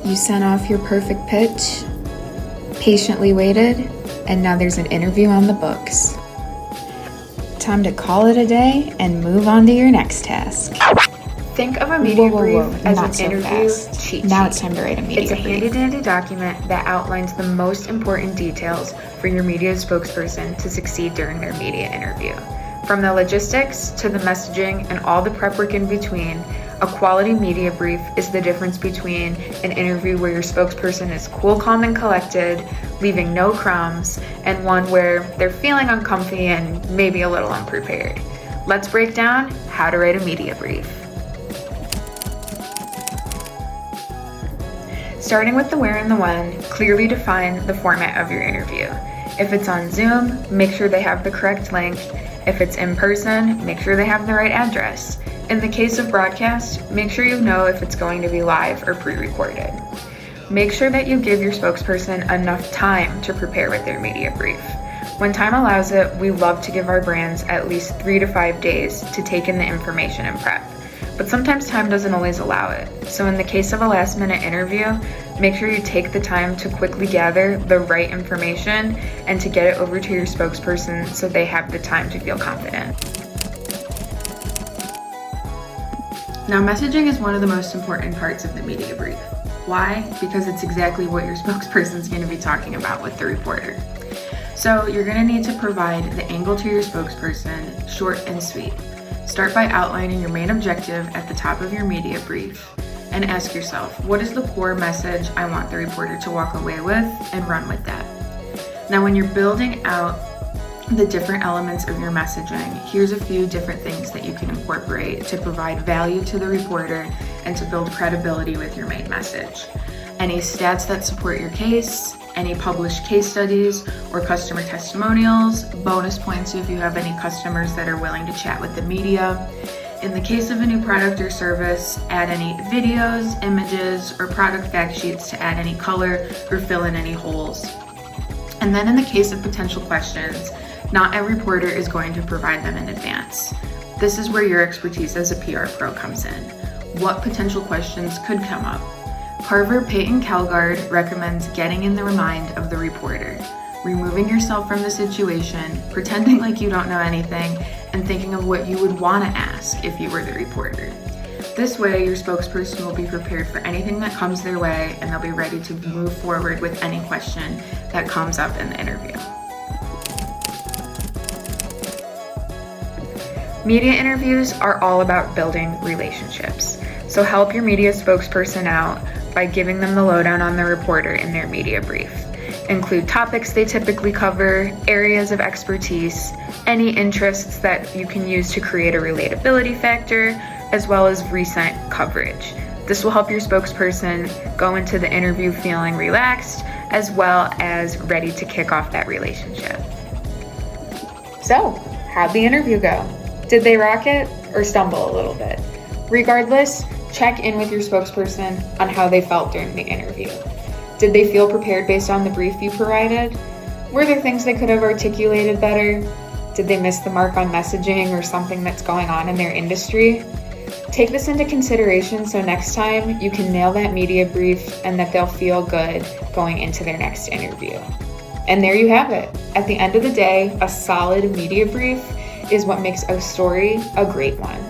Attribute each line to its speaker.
Speaker 1: You sent off your perfect pitch, patiently waited, and now there's an interview on the books. Time to call it a day and move on to your next task.
Speaker 2: Think of a media brief as
Speaker 1: not
Speaker 2: an
Speaker 1: so
Speaker 2: interview
Speaker 1: fast.
Speaker 2: cheat
Speaker 1: Now
Speaker 2: sheet.
Speaker 1: it's time to write a media
Speaker 2: It's a
Speaker 1: brief.
Speaker 2: handy-dandy document that outlines the most important details for your media spokesperson to succeed during their media interview. From the logistics to the messaging and all the prep work in between, a quality media brief is the difference between an interview where your spokesperson is cool, calm, and collected, leaving no crumbs, and one where they're feeling uncomfy and maybe a little unprepared. Let's break down how to write a media brief. Starting with the where and the when, clearly define the format of your interview. If it's on Zoom, make sure they have the correct link. If it's in person, make sure they have the right address. In the case of broadcast, make sure you know if it's going to be live or pre-recorded. Make sure that you give your spokesperson enough time to prepare with their media brief. When time allows it, we love to give our brands at least 3 to 5 days to take in the information and prep. But sometimes time doesn't always allow it. So in the case of a last-minute interview, make sure you take the time to quickly gather the right information and to get it over to your spokesperson so they have the time to feel confident. Now, messaging is one of the most important parts of the media brief. Why? Because it's exactly what your spokesperson is going to be talking about with the reporter. So you're going to need to provide the angle to your spokesperson, short and sweet. Start by outlining your main objective at the top of your media brief and ask yourself, what is the core message I want the reporter to walk away with, and run with that. Now, when you're building out the different elements of your messaging, here's a few different things that you can incorporate to provide value to the reporter and to build credibility with your main message. Any stats that support your case, any published case studies or customer testimonials, bonus points if you have any customers that are willing to chat with the media. In the case of a new product or service, add any videos, images, or product fact sheets to add any color or fill in any holes. And then in the case of potential questions, not every reporter is going to provide them in advance. This is where your expertise as a PR pro comes in. What potential questions could come up? Carver Payton Calgard recommends getting in the mind of the reporter, removing yourself from the situation, pretending like you don't know anything, and thinking of what you would want to ask if you were the reporter. This way, your spokesperson will be prepared for anything that comes their way, and they'll be ready to move forward with any question that comes up in the interview. Media interviews are all about building relationships. So help your media spokesperson out by giving them the lowdown on the reporter in their media brief. Include topics they typically cover, areas of expertise, any interests that you can use to create a relatability factor, as well as recent coverage. This will help your spokesperson go into the interview feeling relaxed, as well as ready to kick off that relationship. So, how'd the interview go? Did they rock it or stumble a little bit? Regardless, check in with your spokesperson on how they felt during the interview. Did they feel prepared based on the brief you provided? Were there things they could have articulated better? Did they miss the mark on messaging or something that's going on in their industry? Take this into consideration so next time you can nail that media brief and that they'll feel good going into their next interview. And there you have it. At the end of the day, a solid media brief is what makes a story a great one.